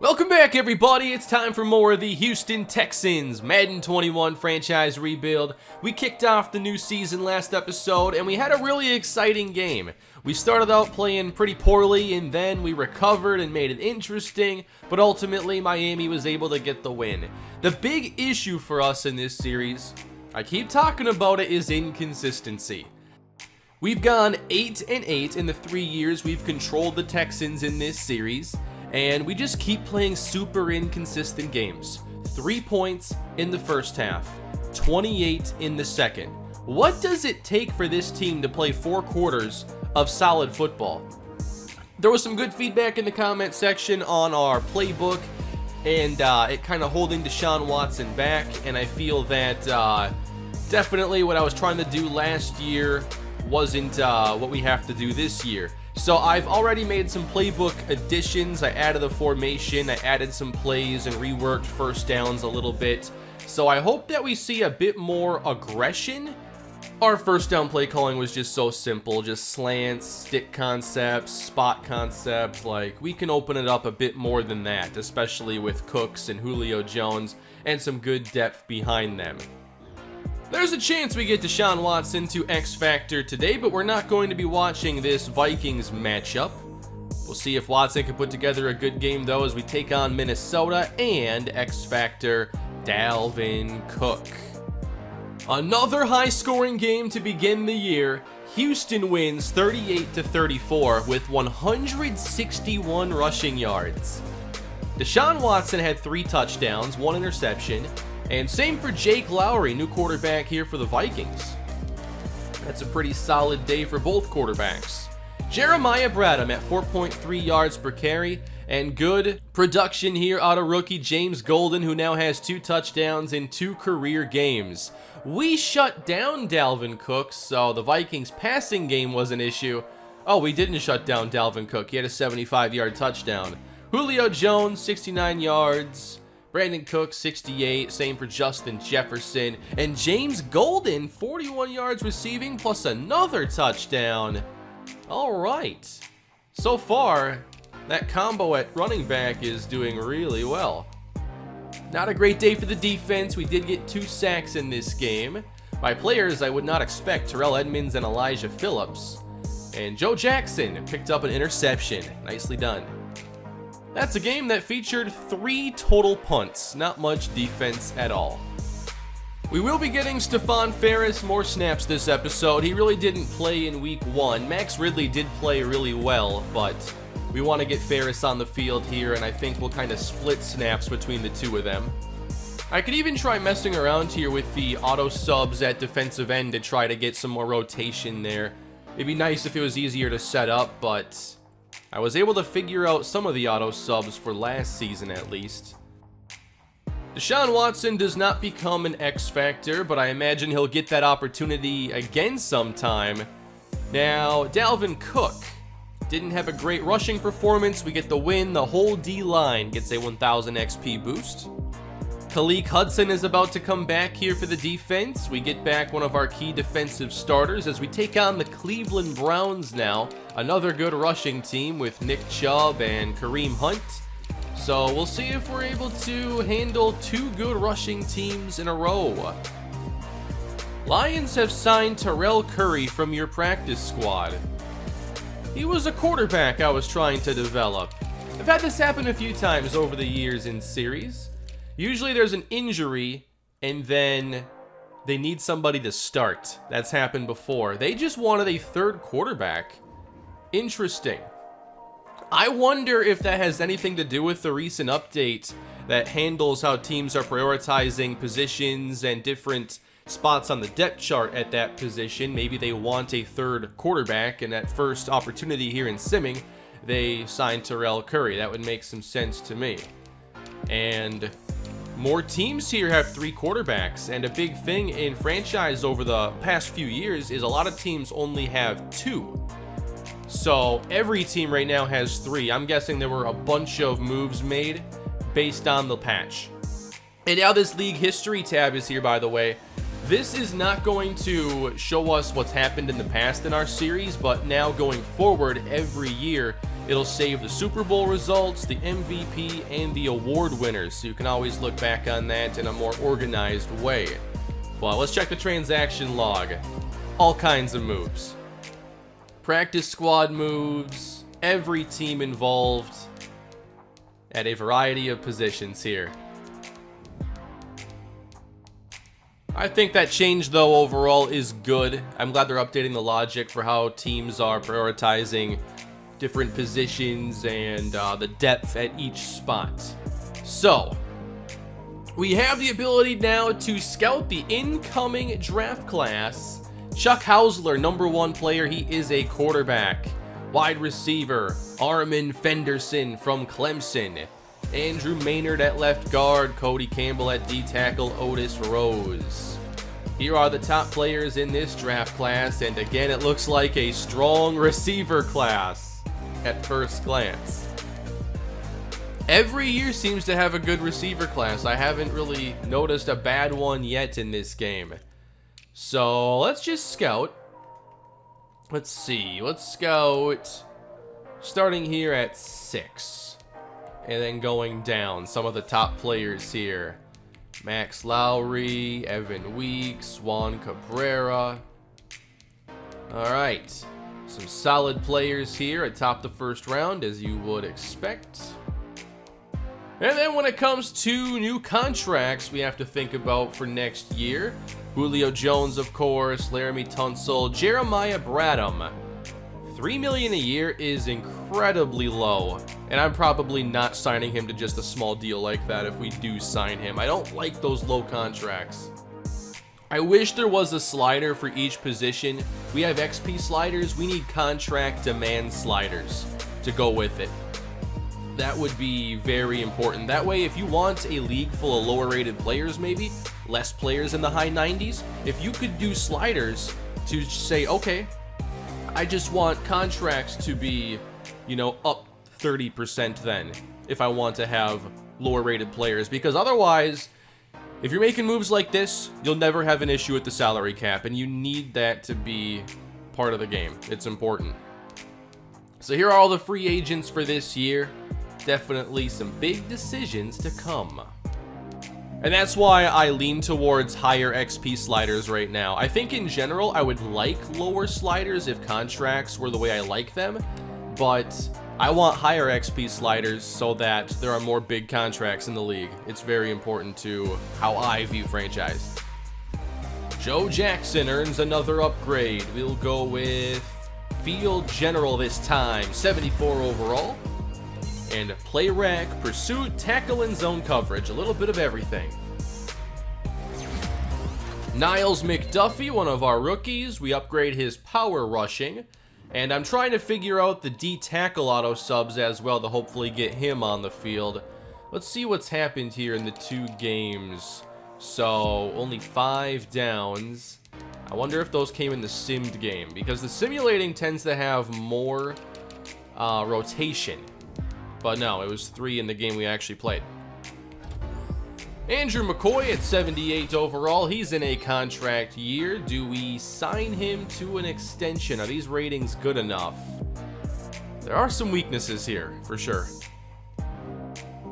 Welcome back, everybody. It's time for more of the Houston Texans Madden 21 franchise rebuild. We kicked off the new season last episode, and we had a really exciting game. We started out playing pretty poorly, and then we recovered and made it interesting, but ultimately Miami was able to get the win. The big issue for us in this series, I keep talking about it, is inconsistency. We've gone 8-8 in the 3 years we've controlled the Texans in this series. And we just keep playing super inconsistent games. 3 points in the first half, 28 in the second. What does it take for this team to play 4 quarters of solid football? There was some good feedback in the comment section on our playbook, and it kind of holding Deshaun Watson back. And I feel that definitely what I was trying to do last year wasn't what we have to do this year. So I've already made some playbook additions. I added a formation, I added some plays and reworked first downs a little bit. So I hope that we see a bit more aggression. Our first down play calling was just so simple, just slants, stick concepts, spot concepts. Like, we can open it up a bit more than that, especially with Cooks and Julio Jones and some good depth behind them. There's a chance we get Deshaun Watson to X Factor today, but we're not going to be watching this Vikings matchup. We'll see if Watson can put together a good game, though, as we take on Minnesota and X Factor Dalvin Cook. Another high-scoring game to begin the year. Houston wins 38-34 with 161 rushing yards. Deshaun Watson had 3 touchdowns, 1 interception. And same for Jake Lowry, new quarterback here for the Vikings. That's a pretty solid day for both quarterbacks. Jeremiah Bradham at 4.3 yards per carry, and good production here out of rookie James Golden, who now has 2 touchdowns in 2 career games. We shut down Dalvin Cook, so the Vikings passing game was an issue. Oh, we didn't shut down Dalvin Cook. He had a 75-yard touchdown. Julio Jones, 69 yards. Brandon Cook, 68, same for Justin Jefferson, and James Golden, 41 yards receiving plus another touchdown. All right, so far, that combo at running back is doing really well. Not a great day for the defense. We did get 2 sacks in this game by players I would not expect, Terrell Edmonds and Elijah Phillips. And Joe Jackson picked up an interception. Nicely done. That's a game that featured 3 total punts, not much defense at all. We will be getting Stephon Ferris more snaps this episode. He really didn't play in week 1. Max Ridley did play really well, but we want to get Ferris on the field here, and I think we'll kind of split snaps between the 2 of them. I could even try messing around here with the auto subs at defensive end to try to get some more rotation there. It'd be nice if it was easier to set up, but I was able to figure out some of the auto subs for last season at least. Deshaun Watson does not become an X Factor, but I imagine he'll get that opportunity again sometime. Now, Dalvin Cook didn't have a great rushing performance. We get the win. The whole D-line gets a 1000 XP boost. Khaleke Hudson is about to come back here for the defense. We get back one of our key defensive starters as we take on the Cleveland Browns now. Another good rushing team with Nick Chubb and Kareem Hunt. So we'll see if we're able to handle 2 good rushing teams in a row. Lions have signed Terrell Curry from your practice squad. He was a quarterback I was trying to develop. I've had this happen a few times over the years in series. Usually there's an injury, and then they need somebody to start. That's happened before. They just wanted a 3rd quarterback. Interesting. I wonder if that has anything to do with the recent update that handles how teams are prioritizing positions and different spots on the depth chart at that position. Maybe they want a 3rd quarterback, and at first opportunity here in simming, they signed Terrell Curry. That would make some sense to me. And more teams here have 3 quarterbacks, and a big thing in franchise over the past few years is a lot of teams only have 2. So every team right now has 3. I'm guessing there were a bunch of moves made based on the patch. And now this league history tab is here, by the way. This is not going to show us what's happened in the past in our series, but now going forward every year, It'll save the Super Bowl results, the MVP, and the award winners, so you can always look back on that in a more organized way. Well, let's check the transaction log. All kinds of moves. Practice squad moves, every team involved at a variety of positions here. I think that change, though, overall is good. I'm glad they're updating the logic for how teams are prioritizing different positions and the depth at each spot. So, we have the ability now to scout the incoming draft class. Chuck Hausler, #1 player, he is a quarterback. Wide receiver, Armin Fenderson from Clemson. Andrew Maynard at left guard, Cody Campbell at D-tackle, Otis Rose. Here are the top players in this draft class, and again, it looks like a strong receiver class at first glance. Every year seems to have a good receiver class. I haven't really noticed a bad one yet in this game. So let's just scout. Let's see, let's scout starting here at 6. And then going down, some of the top players here. Max Lowry, Evan Weeks, Juan Cabrera. All right, some solid players here atop the first round, as you would expect. And then when it comes to new contracts we have to think about for next year, Julio Jones, of course, Laramie Tunsil, Jeremiah Bradham. $3 million a year is incredibly low, and I'm probably not signing him to just a small deal like that if we do sign him. I don't like those low contracts. I wish there was a slider for each position. We have XP sliders, we need contract demand sliders to go with it. That would be very important. That way, if you want a league full of lower rated players, maybe less players in the high 90s, if you could do sliders to say, okay, I just want contracts to be, up 30% then, if I want to have lower rated players, because otherwise, if you're making moves like this, you'll never have an issue with the salary cap, and you need that to be part of the game. It's important. So here are all the free agents for this year. Definitely some big decisions to come. And that's why I lean towards higher XP sliders right now. I think in general, I would like lower sliders if contracts were the way I like them, but I want higher XP sliders so that there are more big contracts in the league. It's very important to how I view franchise. Joe Jackson earns another upgrade. We'll go with Field General this time, 74 overall. And play rack, pursuit, tackle, and zone coverage. A little bit of everything. Niles McDuffie, one of our rookies. We upgrade his power rushing. And I'm trying to figure out the D-tackle auto subs as well to hopefully get him on the field. Let's see what's happened here in the 2 games. So, only 5 downs. I wonder if those came in the simmed game, because the simulating tends to have more rotation. But no, it was 3 in the game we actually played. Andrew McCoy at 78 overall. He's in a contract year. Do we sign him to an extension? Are these ratings good enough? There are some weaknesses here, for sure.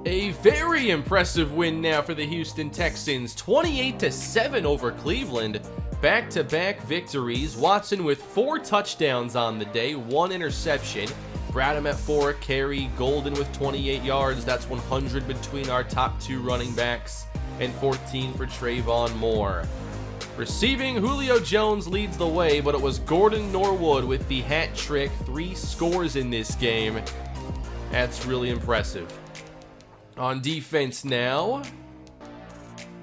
A very impressive win now for the Houston Texans. 28-7 over Cleveland. Back-to-back victories. Watson with 4 touchdowns on the day, 1 interception. Bradham at 4 carry, Golden with 28 yards. That's 100 between our top 2 running backs, and 14 for Trayvon Moore. Receiving, Julio Jones leads the way, but it was Gordon Norwood with the hat trick. 3 scores in this game. That's really impressive. On defense now,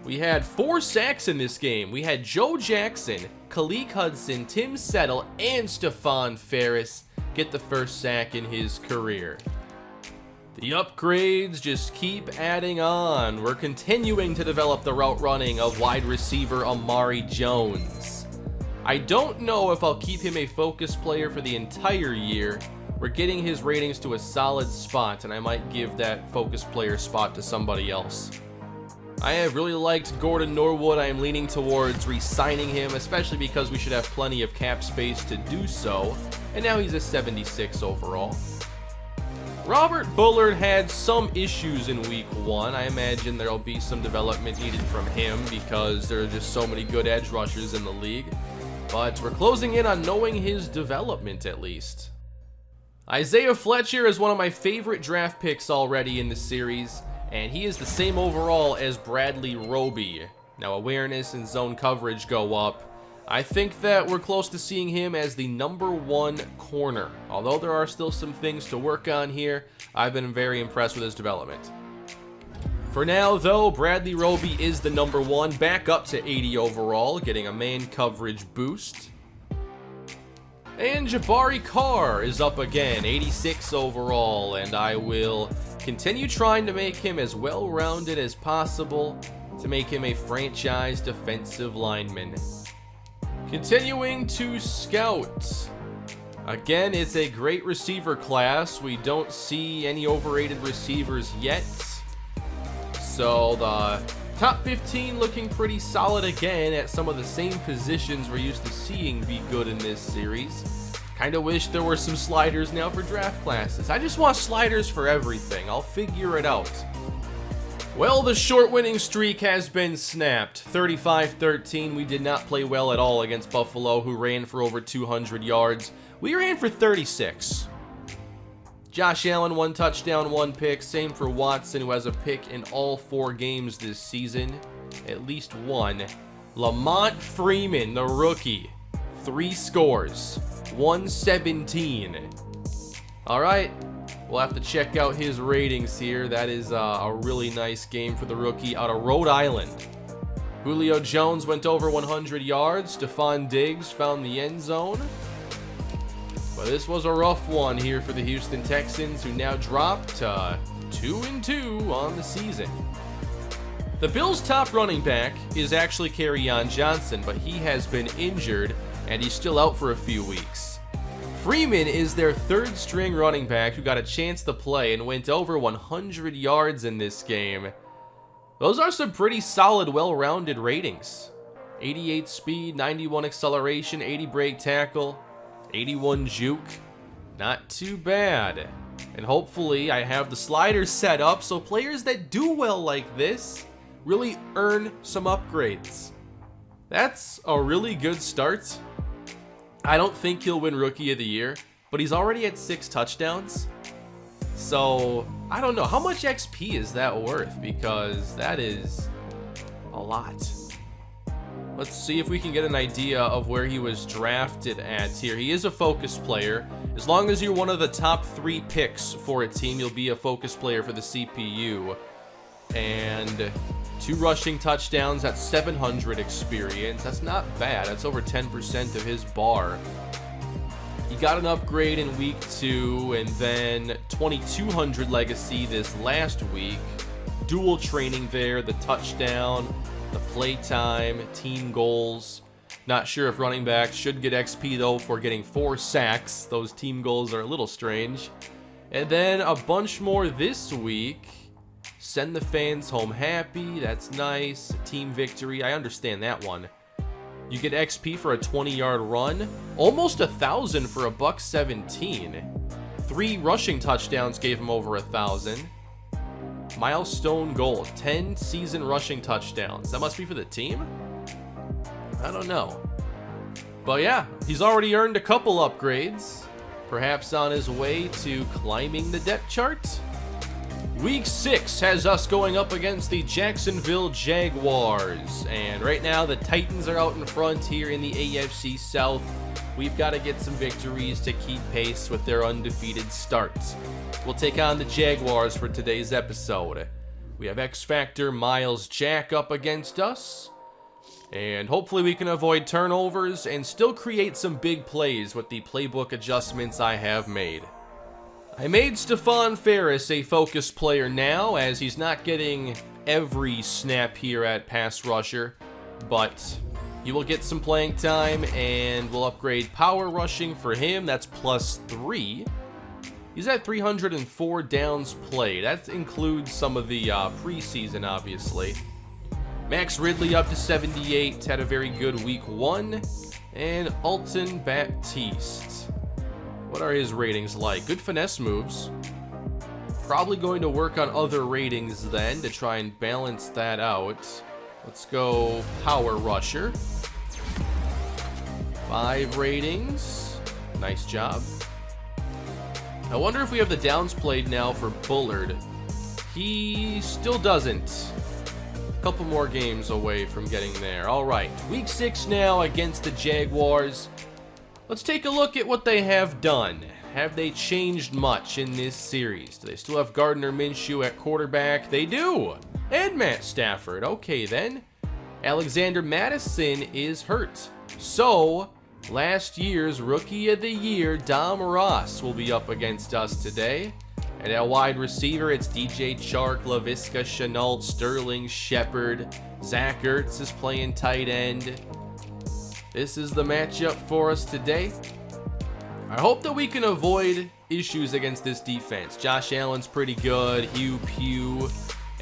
we had 4 sacks in this game. We had Joe Jackson, Khaleke Hudson, Tim Settle, and Stephon Ferris get the first sack in his career. The upgrades just keep adding on. We're continuing to develop the route running of wide receiver Amari Jones. I don't know if I'll keep him a focus player for the entire year. We're getting his ratings to a solid spot, and I might give that focus player spot to somebody else. I have really liked Gordon Norwood. I am leaning towards re-signing him, especially because we should have plenty of cap space to do so. And now he's a 76 overall. Robert Bullard had some issues in week 1. I imagine there'll be some development needed from him because there are just so many good edge rushers in the league. But we're closing in on knowing his development at least. Isaiah Fletcher is one of my favorite draft picks already in the series, and he is the same overall as Bradley Roby. Now awareness and zone coverage go up. I think that we're close to seeing him as the #1 corner. Although there are still some things to work on here, I've been very impressed with his development. For now, though, Bradley Roby is the #1, back up to 80 overall, getting a man coverage boost. And Jabari Carr is up again, 86 overall, and I will continue trying to make him as well-rounded as possible to make him a franchise defensive lineman. Continuing to scout. Again, it's a great receiver class. We don't see any overrated receivers yet. So the top 15 looking pretty solid again at some of the same positions we're used to seeing be good in this series. Kinda wish there were some sliders now for draft classes. I just want sliders for everything. I'll figure it out. Well, the short winning streak has been snapped. 35-13. We did not play well at all against Buffalo, who ran for over 200 yards. We ran for 36. Josh Allen, 1 touchdown, 1 pick. Same for Watson, who has a pick in all 4 games this season. At least 1. Lamont Freeman, the rookie. 3 scores. 117. All right. We'll have to check out his ratings here. That is a really nice game for the rookie out of Rhode Island. Julio Jones went over 100 yards. Stephon Diggs found the end zone. But this was a rough one here for the Houston Texans, who now dropped to 2-2 on the season. The Bills' top running back is actually Kerryon Johnson, but he has been injured, and he's still out for a few weeks. Freeman is their 3rd string running back who got a chance to play and went over 100 yards in this game. Those are some pretty solid, well-rounded ratings. 88 speed, 91 acceleration, 80 break tackle, 81 juke. Not too bad. And hopefully I have the sliders set up so players that do well like this really earn some upgrades. That's a really good start. I don't think he'll win Rookie of the Year, but he's already at 6 touchdowns. So, I don't know. How much XP is that worth? Because that is a lot. Let's see if we can get an idea of where he was drafted at here. He is a focus player. As long as you're one of the top 3 picks for a team, you'll be a focus player for the CPU. And 2 rushing touchdowns, that's 700 experience. That's not bad. That's over 10% of his bar. He got an upgrade in week 2 and then 2200 legacy this last week. Dual training there, the touchdown, the play time, team goals. Not sure if running backs should get XP though for getting 4 sacks. Those team goals are a little strange. And then a bunch more this week. Send the fans home happy. That's nice. Team victory. I understand that one. You get XP for a 20-yard run. Almost 1,000 for a $117. 3 rushing touchdowns gave him over 1,000. Milestone goal. 10 season rushing touchdowns. That must be for the team? I don't know. But yeah, he's already earned a couple upgrades. Perhaps on his way to climbing the depth chart. Week 6 has us going up against the Jacksonville Jaguars. And right now, the Titans are out in front here in the AFC South. We've got to get some victories to keep pace with their undefeated start. We'll take on the Jaguars for today's episode. We have X Factor Miles Jack up against us. And hopefully we can avoid turnovers and still create some big plays with the playbook adjustments I have made. I made Stephon Ferris a focus player now, as he's not getting every snap here at pass rusher, but he will get some playing time, and we'll upgrade power rushing for him. That's +3. He's at 304 downs played. That includes some of the preseason, obviously. Max Ridley up to 78, had a very good week 1. And Alton Baptiste. What are his ratings like? Good finesse moves. Probably going to work on other ratings then to try and balance that out. Let's go Power Rusher. 5 ratings. Nice job. I wonder if we have the downs played now for Bullard. He still doesn't. A couple more games away from getting there. All right, week 6 now against the Jaguars. Let's take a look at what they have done. Have they changed much in this series? Do they still have Gardner Minshew at quarterback? They do. And Matt Stafford. Okay, then. Alexander Mattison is hurt. So, last year's Rookie of the Year, Dom Ross, will be up against us today. And at wide receiver, it's DJ Chark, Laviska Shenault, Sterling Shepard. Zach Ertz is playing tight end. This is the matchup for us today. I hope that we can avoid issues against this defense. Josh Allen's pretty good. Hugh Pugh.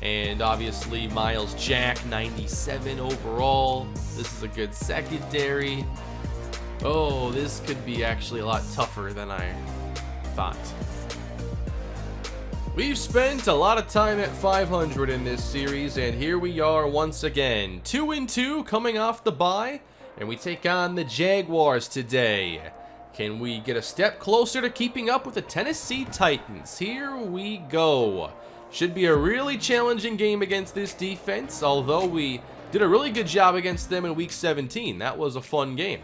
And obviously Miles Jack, 97 overall. This is a good secondary. Oh, this could be actually a lot tougher than I thought. We've spent a lot of time at 500 in this series, and here we are once again. 2-2 coming off the bye, and we take on the Jaguars today. Can we get a step closer to keeping up with the Tennessee Titans? Here we go. Should be a really challenging game against this defense, although we did a really good job against them in week 17. That was a fun game.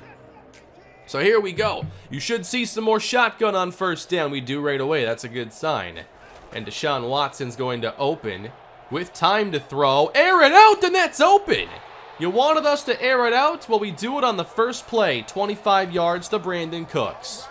So here we go. You should see some more shotgun on first down. We do right away. That's a good sign. And Deshaun Watson's going to open with time to throw. Air it out, and that's open. You wanted us to air it out? Well, we do it on the first play. 25 yards to Brandon Cooks.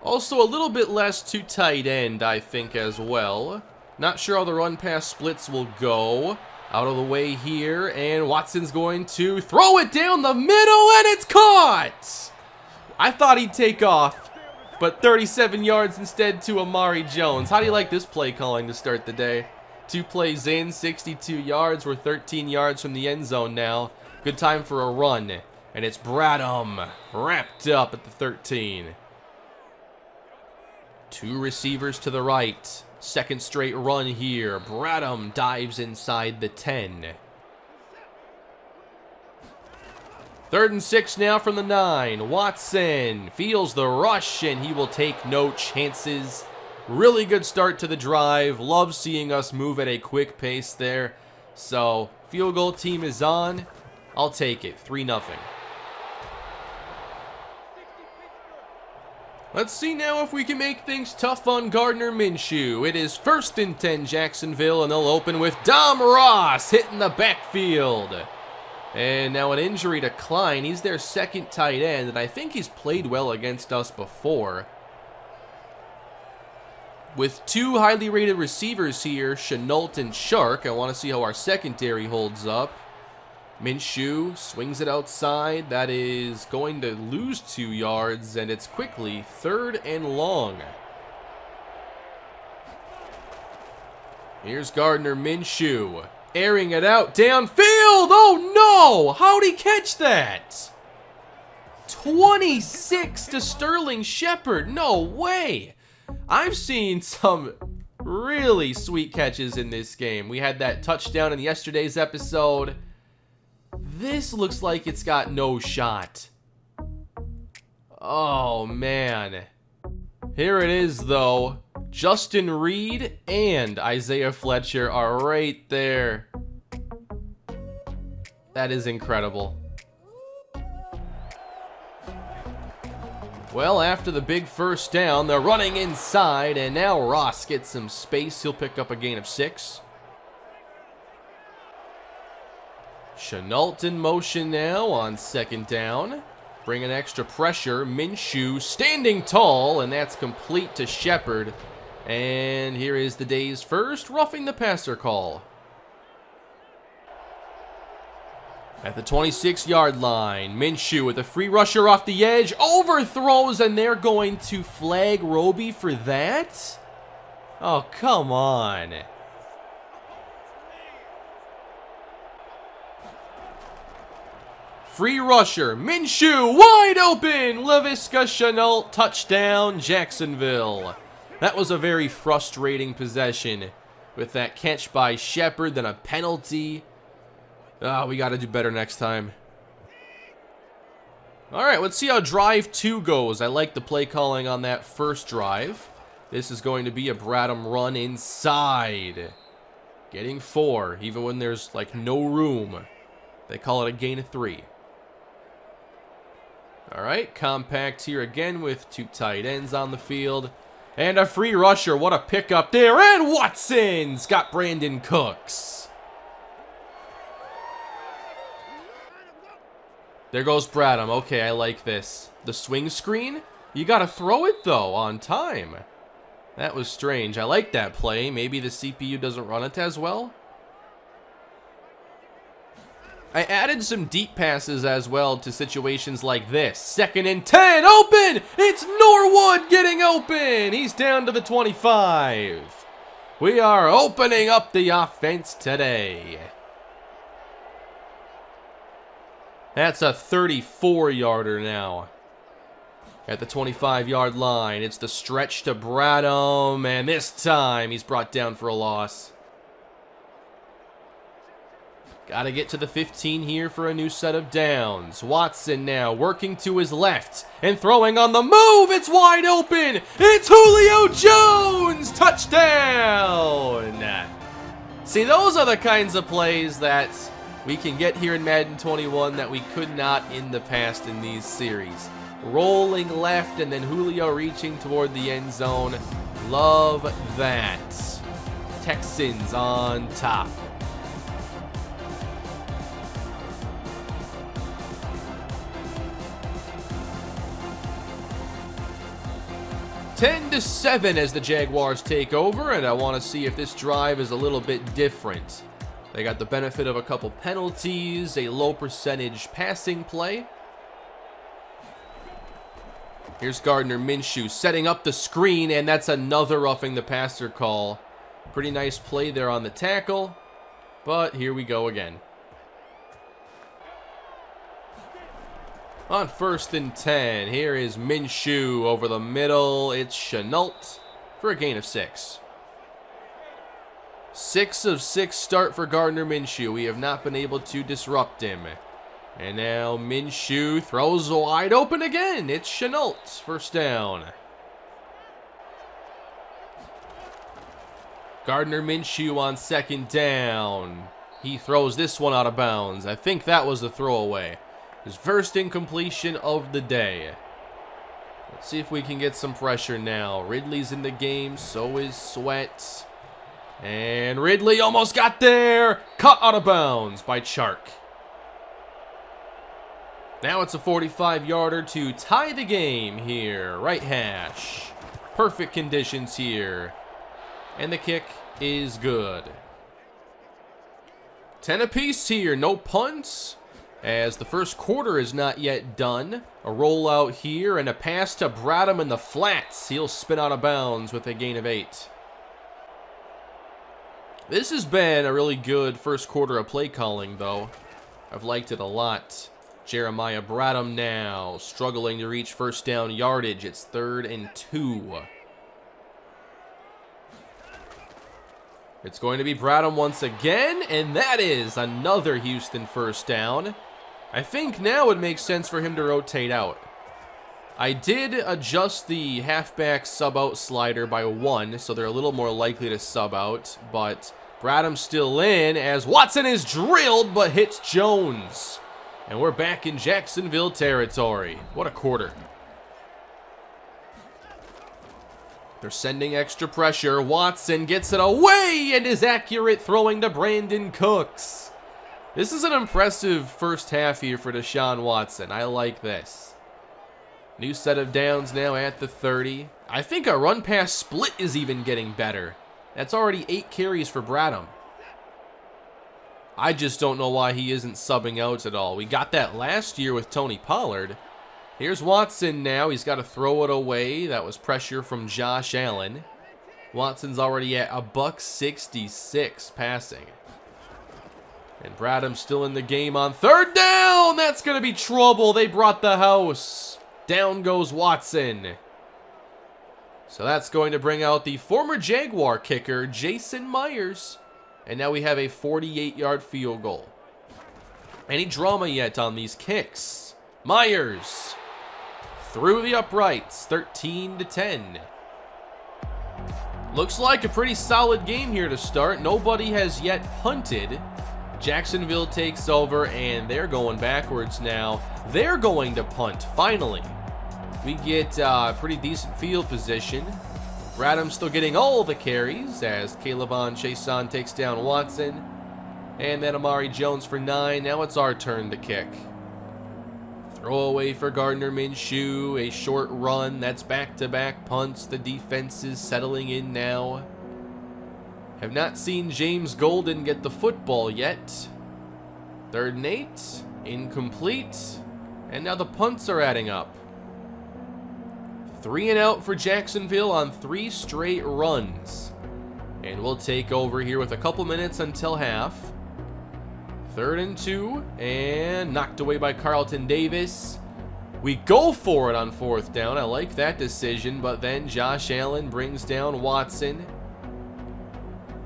Also, a little bit less to tight end, I think, as well. Not sure how the run-pass splits will go. Out of the way here, and Watson's going to throw it down the middle, and it's caught! I thought he'd take off, but 37 yards instead to Amari Jones. How do you like this play calling to start the day? 2 plays in, 62 yards. We're 13 yards from the end zone now. Good time for a run. And it's Bradham wrapped up at the 13. 2 receivers to the right. Second straight run here. Bradham dives inside the 10. 3rd and 6 now from the 9. Watson feels the rush, and he will take no chances. Really good start to the drive. Love seeing us move at a quick pace there. So, field goal team is on. I'll take it. 3-0. Let's see now if we can make things tough on Gardner Minshew. It is 1st and 10 Jacksonville, and they'll open with Dom Ross hitting the backfield. And now an injury to Klein. He's their second tight end, and I think he's played well against us before. With 2 highly rated receivers here, Shenault and Chark, I want to see how our secondary holds up. Minshew swings it outside. That is going to lose 2 yards, and it's quickly 3rd and long. Here's Gardner Minshew, airing it out downfield. Oh no! How'd he catch that? 26 to Sterling Shepard. No way! I've seen some really sweet catches in this game. We had that touchdown in yesterday's episode. This looks like it's got no shot. Oh, man. Here it is, though. Justin Reed and Isaiah Fletcher are right there. That is incredible. Well, after the big first down, they're running inside, and now Ross gets some space. He'll pick up a gain of 6. Shenault in motion now on 2nd down. Bringing extra pressure. Minshew standing tall, and that's complete to Shepard. And here is the day's first roughing the passer call. At the 26-yard line, Minshew with a free rusher off the edge, overthrows, and they're going to flag Roby for that? Oh, come on. free rusher. Minshew wide open. Laviska Shenault, touchdown, Jacksonville. That was a very frustrating possession with that catch by Shepard, then a penalty. We got to do better next time. All right, let's see how drive 2 goes. I like the play calling on that first drive. This is going to be a Bradham run inside. Getting 4, even when there's like no room. They call it a gain of 3. All right, compact here again with 2 tight ends on the field. And a free rusher. What a pickup there. And Watson's got Brandon Cooks. There goes Bradham. Okay, I like this. The swing screen? You got to throw it, though, on time. That was strange. I like that play. Maybe the CPU doesn't run it as well. I added some deep passes as well to situations like this. 2nd and 10. Open! It's Norwood getting open. He's down to the 25. We are opening up the offense today. That's a 34-yarder now. At the 25-yard line, it's the stretch to Bradham, and this time he's brought down for a loss. Got to get to the 15 here for a new set of downs. Watson now working to his left and throwing on the move. It's wide open. It's Julio Jones. Touchdown. See, those are the kinds of plays that we can get here in Madden 21 that we could not in the past in these series. Rolling left and then Julio reaching toward the end zone. Love that. Texans on top. (10-7) as the Jaguars take over, and I want to see if this drive is a little bit different. They got the benefit of a couple penalties, a low percentage passing play. Here's Gardner Minshew setting up the screen, and that's another roughing the passer call. Pretty nice play there on the tackle, but here we go again. On 1st and 10, here is Minshew over the middle. It's Shenault for a gain of 6. 6 of 6 start for Gardner Minshew. We have not been able to disrupt him. And now Minshew throws wide open again. It's Shenault, 1st down. Gardner Minshew on 2nd down. He throws this one out of bounds. I think that was a throwaway. His first incompletion of the day. Let's see if we can get some pressure now. Ridley's in the game, so is Sweat. And Ridley almost got there. Cut out of bounds by Chark. Now it's a 45-yarder to tie the game here. Right hash. Perfect conditions here. And the kick is good. 10 apiece here. No punts, as the first quarter is not yet done. A rollout here and a pass to Bradham in the flats. He'll spin out of bounds with a gain of 8. This has been a really good first quarter of play calling, though. I've liked it a lot. Jeremiah Bradham now struggling to reach 1st down yardage. It's 3rd and 2. It's going to be Bradham once again, and that is another Houston 1st down. I think now it makes sense for him to rotate out. I did adjust the halfback sub-out slider by 1, so they're a little more likely to sub out, but Bradham's still in as Watson is drilled but hits Jones. And we're back in Jacksonville territory. What a quarter. They're sending extra pressure. Watson gets it away and is accurate, throwing to Brandon Cooks. This is an impressive first half here for Deshaun Watson. I like this. New set of downs now at the 30. I think a run pass split is even getting better. That's already 8 carries for Bradham. I just don't know why he isn't subbing out at all. We got that last year with Tony Pollard. Here's Watson now. He's got to throw it away. That was pressure from Josh Allen. Watson's already at $166 passing. And Bradham's still in the game on third down. That's going to be trouble. They brought the house. Down goes Watson. So that's going to bring out the former Jaguar kicker, Jason Myers. And now we have a 48-yard field goal. Any drama yet on these kicks? Myers through the uprights, 13-10. Looks like a pretty solid game here to start. Nobody has yet punted. Jacksonville takes over, and they're going backwards now. They're going to punt, finally. We get pretty decent field position. Bradham's still getting all the carries as Calebon Chason takes down Watson. And then Amari Jones for 9. Now it's our turn to kick. Throwaway for Gardner Minshew. A short run. That's back-to-back punts. The defense is settling in now. Have not seen James Golden get the football yet. 3rd and 8. Incomplete. And now the punts are adding up. 3 and out for Jacksonville on 3 straight runs. And we'll take over here with a couple minutes until half. 3rd and 2, and knocked away by Carlton Davis. We go for it on 4th down. I like that decision, but then Josh Allen brings down Watson.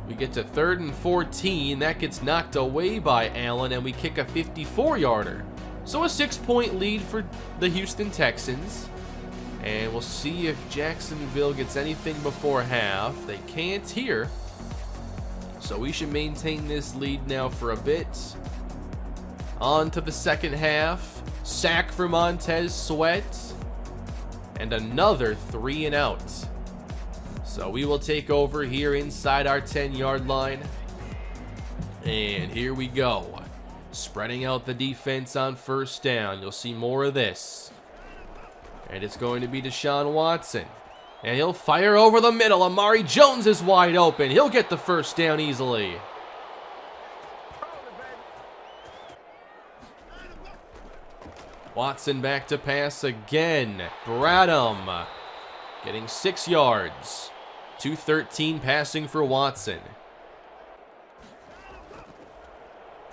We get to 3rd and 14. That gets knocked away by Allen, and we kick a 54-yarder. So a 6-point lead for the Houston Texans. And we'll see if Jacksonville gets anything before half. They can't here. So we should maintain this lead now for a bit. On to the second half. Sack for Montez Sweat. And another 3 and out. So we will take over here inside our 10-yard line. And here we go. Spreading out the defense on 1st down. You'll see more of this. And it's going to be Deshaun Watson. And he'll fire over the middle. Amari Jones is wide open. He'll get the 1st down easily. Watson back to pass again. Bradham getting 6 yards. 2:13 passing for Watson.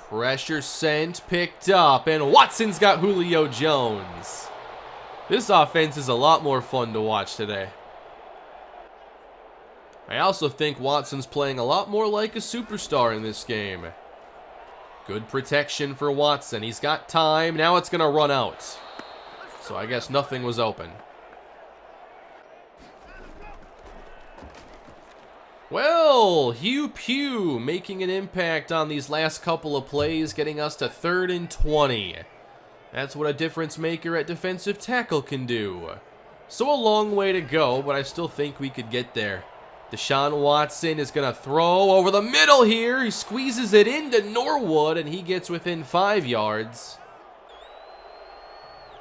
Pressure sent, picked up, and Watson's got Julio Jones. This offense is a lot more fun to watch today. I also think Watson's playing a lot more like a superstar in this game. Good protection for Watson. He's got time. Now it's going to run out. So I guess nothing was open. Well, Hugh Pugh making an impact on these last couple of plays, getting us to 3rd and 20. That's what a difference maker at defensive tackle can do. So a long way to go, but I still think we could get there. Deshaun Watson is going to throw over the middle here. He squeezes it into Norwood, and he gets within 5 yards.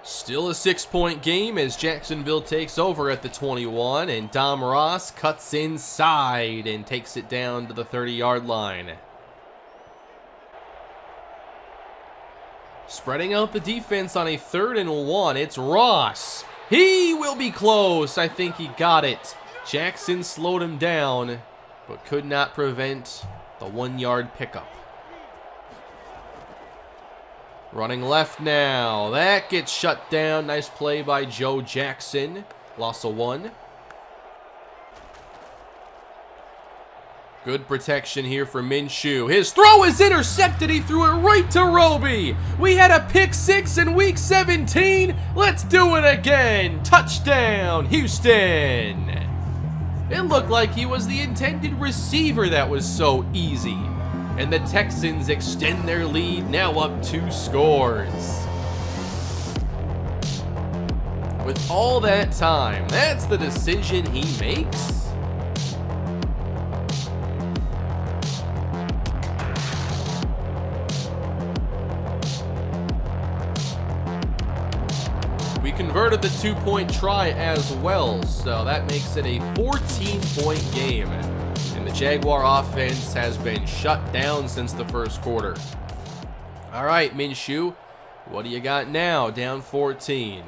Still a 6-point game as Jacksonville takes over at the 21, and Dom Ross cuts inside and takes it down to the 30-yard line. Spreading out the defense on a 3rd and 1. It's Ross. He will be close. I think he got it. Jackson slowed him down, but could not prevent the 1-yard pickup. Running left now. That gets shut down. Nice play by Joe Jackson. Loss of 1. Good protection here for Minshew. His throw is intercepted. He threw it right to Roby. We had a pick 6 in week 17. Let's do it again. Touchdown, Houston. It looked like he was the intended receiver. That was so easy. And the Texans extend their lead, now up 2 scores. With all that time, that's the decision he makes. We converted the 2-point try as well, so that makes it a 14-point game. And the Jaguar offense has been shut down since the 1st quarter. All right, Minshew, what do you got now? Down 14.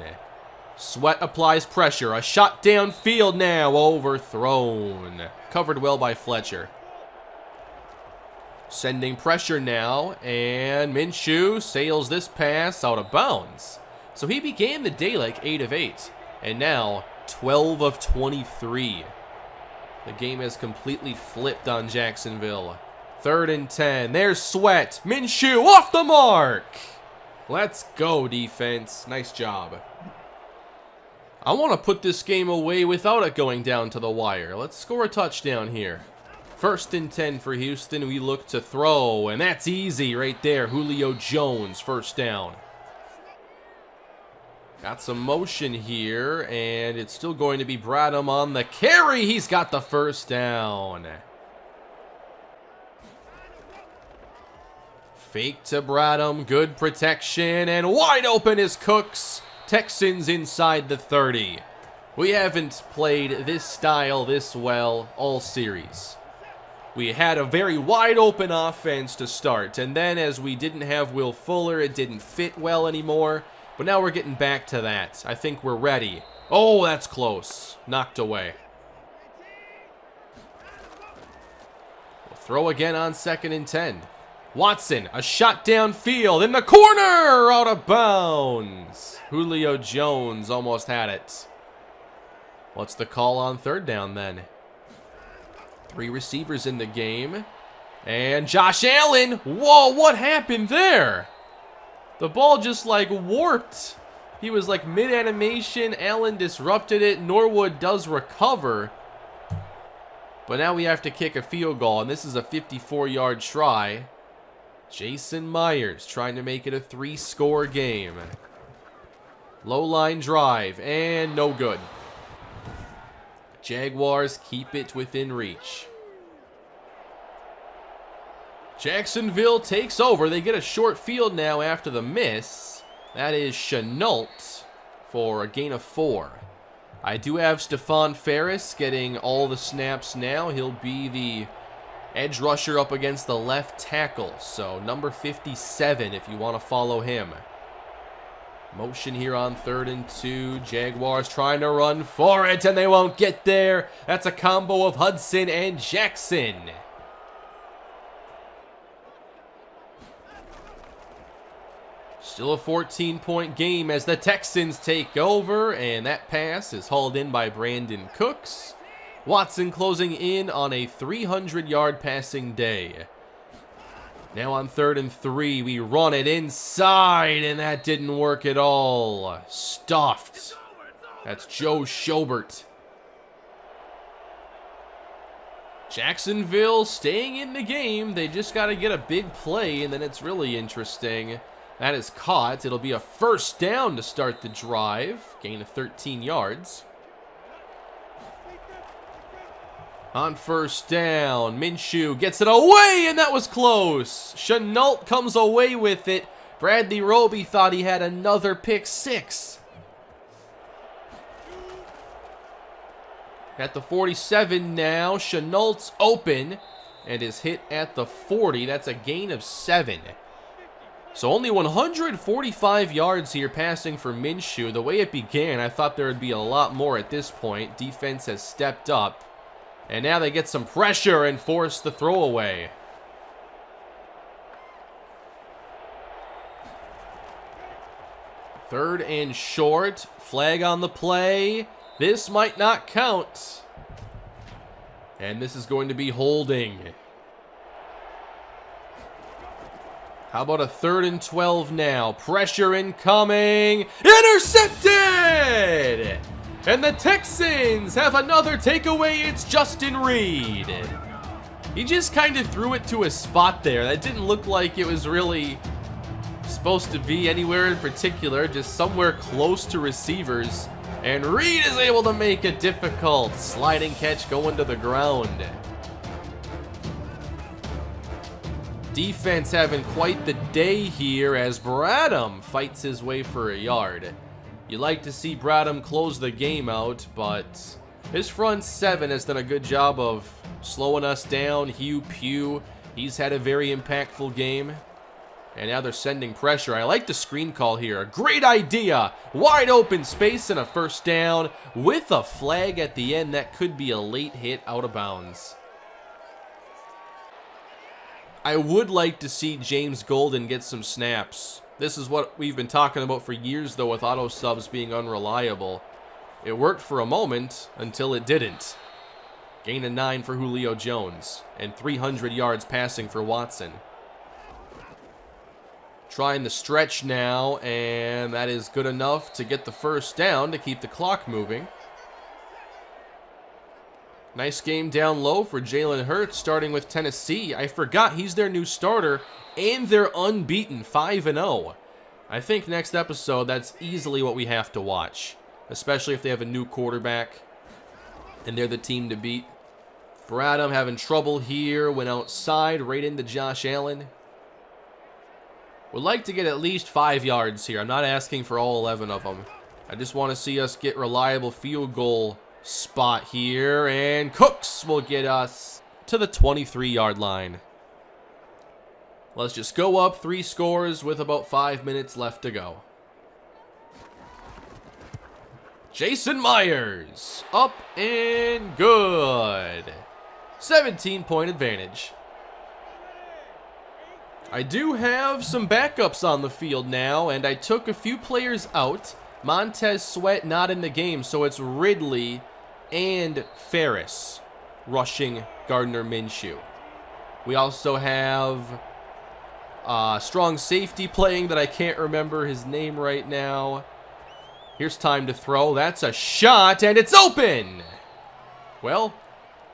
Sweat applies pressure. A shot downfield now, overthrown. Covered well by Fletcher. Sending pressure now, and Minshew sails this pass out of bounds. So he began the day like 8 of 8, and now 12 of 23. The game has completely flipped on Jacksonville. 3rd and 10. There's Sweat. Minshew off the mark. Let's go, defense. Nice job. I want to put this game away without it going down to the wire. Let's score a touchdown here. 1st and 10 for Houston. We look to throw, and that's easy right there. Julio Jones, 1st down. Got some motion here, and it's still going to be Bradham on the carry. He's got the 1st down. Fake to Bradham, good protection, and wide open is Cooks. Texans inside the 30. We haven't played this style this well all series. We had a very wide open offense to start, and then as we didn't have Will Fuller, it didn't fit well anymore. But now we're getting back to that. I think we're ready. Oh, that's close. Knocked away. We'll throw again on 2nd and 10. Watson, a shot downfield in the corner, out of bounds. Julio Jones almost had it. What's the call on 3rd down then? 3 receivers in the game. And Josh Allen. Whoa, what happened there? The ball just like warped. He was like mid-animation. Allen disrupted it. Norwood does recover. But now we have to kick a field goal, and this is a 54-yard try. Jason Myers trying to make it a 3-score game. Low line drive, and no good. Jaguars keep it within reach. Jacksonville takes over. They get a short field now after the miss. That is Chenault for a gain of 4. I do have Stephon Ferris getting all the snaps now. He'll be the edge rusher up against the left tackle. So number 57 if you want to follow him. Motion here on 3rd and 2. Jaguars trying to run for it, and they won't get there. That's a combo of Hudson and Jackson. Still a 14-point game as the Texans take over, and that pass is hauled in by Brandon Cooks. Watson closing in on a 300-yard passing day. Now on 3rd and 3, we run it inside, and that didn't work at all. Stuffed. That's Joe Schobert. Jacksonville staying in the game. They just got to get a big play, and then it's really interesting. That is caught. It'll be a 1st down to start the drive. Gain of 13 yards. On 1st down, Minshew gets it away, and that was close. Chenault comes away with it. Bradley Roby thought he had another pick 6. At the 47 now, Chenault's open and is hit at the 40. That's a gain of 7. So only 145 yards here passing for Minshew. The way it began, I thought there would be a lot more at this point. Defense has stepped up. And now they get some pressure and force the throwaway. Third and short. Flag on the play. This might not count. And this is going to be holding. How about a 3rd and 12 now? Pressure incoming. Intercepted! And the Texans have another takeaway. It's Justin Reed. He just kind of threw it to a spot there. That didn't look like it was really supposed to be anywhere in particular, just somewhere close to receivers. And Reed is able to make a difficult sliding catch going to the ground. Defense having quite the day here as Bradham fights his way for a yard. You like to see Bradham close the game out, but his front 7 has done a good job of slowing us down. Hugh Pugh, he's had a very impactful game. And now they're sending pressure. I like the screen call here. A great idea. Wide open space and a 1st down with a flag at the end. That could be a late hit out of bounds. I would like to see James Golden get some snaps. This is what we've been talking about for years, though, with auto subs being unreliable. It worked for a moment until it didn't. Gain of 9 for Julio Jones and 300 yards passing for Watson. Trying the stretch now, and that is good enough to get the first down to keep the clock moving. Nice game down low for Jalen Hurts, starting with Tennessee. I forgot he's their new starter, and they're unbeaten, 5-0. I think next episode, that's easily what we have to watch, especially if they have a new quarterback, and they're the team to beat. Bradham having trouble here, went outside, right into Josh Allen. Would like to get at least 5 yards here. I'm not asking for all 11 of them. I just want to see us get reliable field goal spot here, and Cooks will get us to the 23-yard line. Let's just go up 3 scores with about 5 minutes left to go. Jason Myers, up and good. 17-point advantage. I do have some backups on the field now, and I took a few players out. Montez Sweat not in the game, so it's Ridley and Ferris rushing Gardner Minshew. We also have strong safety playing that I can't remember his name right now. Here's time to throw. That's a shot, and it's open! Well,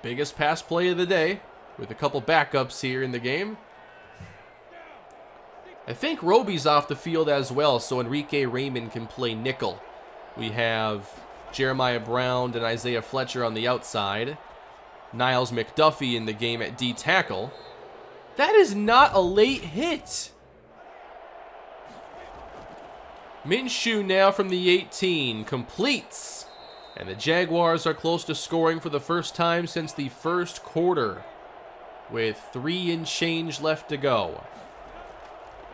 biggest pass play of the day with a couple backups here in the game. I think Roby's off the field as well, so Enrique Raymond can play nickel. We have Jeremiah Brown and Isaiah Fletcher on the outside. Niles McDuffie in the game at D tackle. That is not a late hit. Minshew now from the 18 completes. And the Jaguars are close to scoring for the first time since the first quarter, with 3 and change left to go.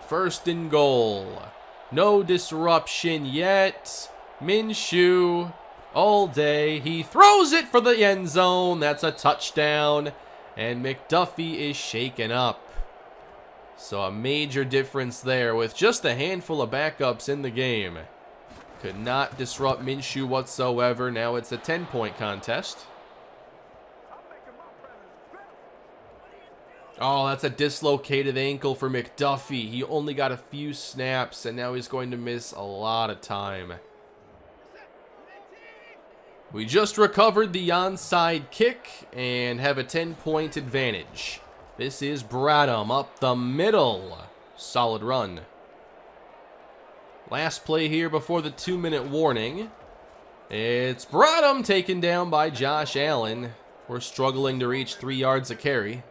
First and goal. No disruption yet. Minshew all day. He throws it for the end zone. That's a touchdown. And McDuffie is shaken up. So a major difference there with just a handful of backups in the game. Could not disrupt Minshew whatsoever. Now it's a 10-point contest. Oh, that's a dislocated ankle for McDuffie. He only got a few snaps, and now he's going to miss a lot of time. We just recovered the onside kick and have a 10-point advantage. This is Bradham up the middle. Solid run. Last play here before the 2-minute warning. It's Bradham taken down by Josh Allen. We're struggling to reach 3 yards a carry.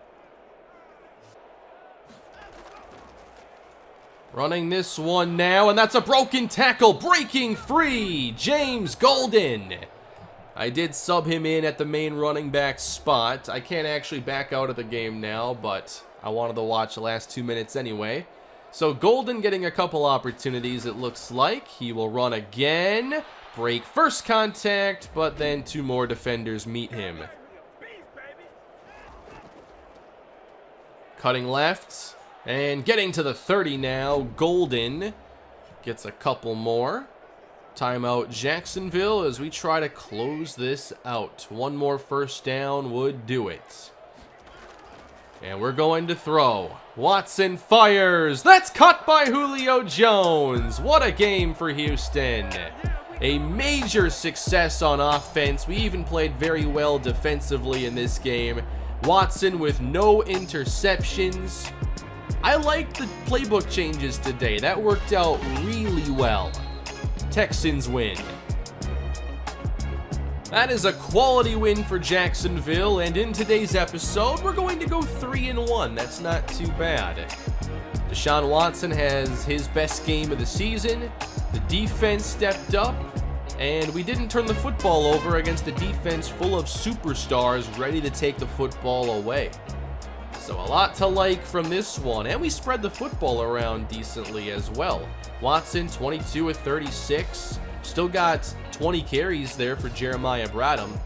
Running this one now, and that's a broken tackle. Breaking free, James Golden. I did sub him in at the main running back spot. I can't actually back out of the game now, but I wanted to watch the last 2 minutes anyway. So Golden getting a couple opportunities, it looks like. He will run again. Break first contact, but then 2 more defenders meet him. Cutting left. And getting to the 30 now, Golden gets a couple more. Timeout Jacksonville as we try to close this out. 1 more first down would do it. And we're going to throw. Watson fires. That's caught by Julio Jones. What a game for Houston. A major success on offense. We even played very well defensively in this game. Watson with no interceptions. I like the playbook changes today. That worked out really well. Texans win. That is a quality win for Jacksonville, and in today's episode, we're going to go 3-1. That's not too bad. Deshaun Watson has his best game of the season. The defense stepped up, and we didn't turn the football over against a defense full of superstars ready to take the football away. So a lot to like from this one, and we spread the football around decently as well. Watson, 22 of 36. Still got 20 carries there for Jeremiah Bradham.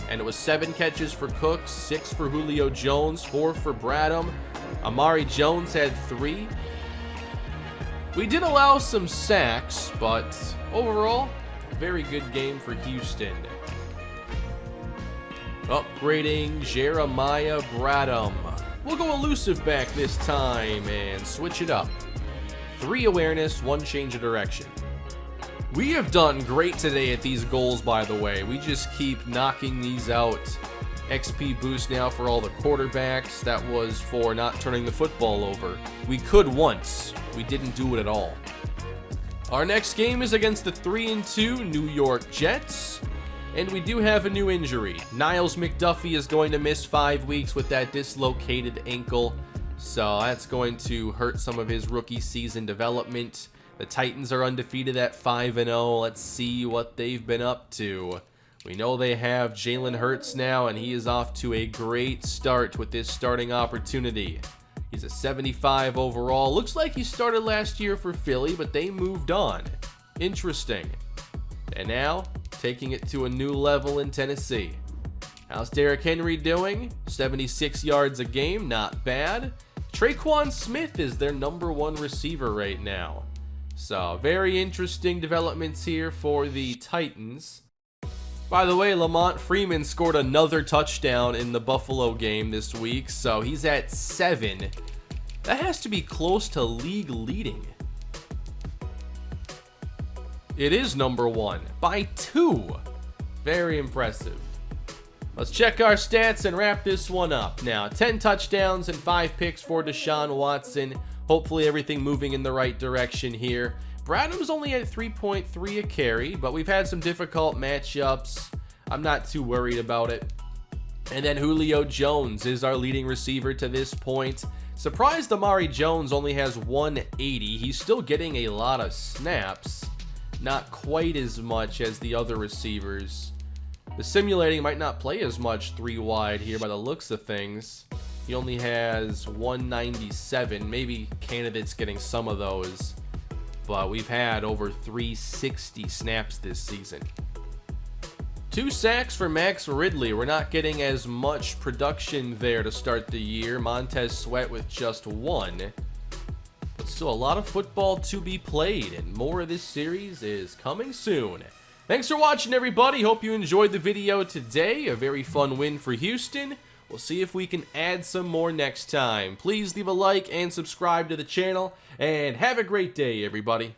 And it was 7 catches for Cooks, 6 for Julio Jones, 4 for Bradham, Amari Jones had 3. We did allow some sacks, but overall, very good game for Houston. Upgrading Jeremiah Bradham. We'll go elusive back this time and switch it up. 3 awareness, 1 change of direction. We have done great today at these goals, by the way. We just keep knocking these out. XP boost now for all the quarterbacks. That was for not turning the football over. We could once. We didn't do it at all. Our next game is against the 3-2 New York Jets. And we do have a new injury. Niles McDuffie is going to miss 5 weeks with that dislocated ankle. So that's going to hurt some of his rookie season development. The Titans are undefeated at 5-0. Let's see what they've been up to. We know they have Jalen Hurts now, and he is off to a great start with this starting opportunity. He's a 75 overall. Looks like he started last year for Philly, but they moved on. Interesting. And now, taking it to a new level in Tennessee. How's Derrick Henry doing? 76 yards a game, not bad. Traquan Smith is their #1 receiver right now. So, very interesting developments here for the Titans. By the way, Lamont Freeman scored another touchdown in the Buffalo game this week, so he's at 7. That has to be close to league leading. It is #1 by 2. Very impressive. Let's check our stats and wrap this one up. Now, 10 touchdowns and 5 picks for Deshaun Watson. Hopefully everything moving in the right direction here. Bradham's only at 3.3 a carry, but we've had some difficult matchups. I'm not too worried about it. And then Julio Jones is our leading receiver to this point. Surprised Amari Jones only has 180. He's still getting a lot of snaps. Not quite as much as the other receivers. The simulating might not play as much 3 wide here by the looks of things. He only has 197. Maybe candidates getting some of those. But we've had over 360 snaps this season. 2 sacks for Max Ridley. We're not getting as much production there to start the year. Montez Sweat with just 1. But still a lot of football to be played, and more of this series is coming soon. Thanks for watching, everybody. Hope you enjoyed the video today. A very fun win for Houston. We'll see if we can add some more next time. Please leave a like and subscribe to the channel, and have a great day, everybody.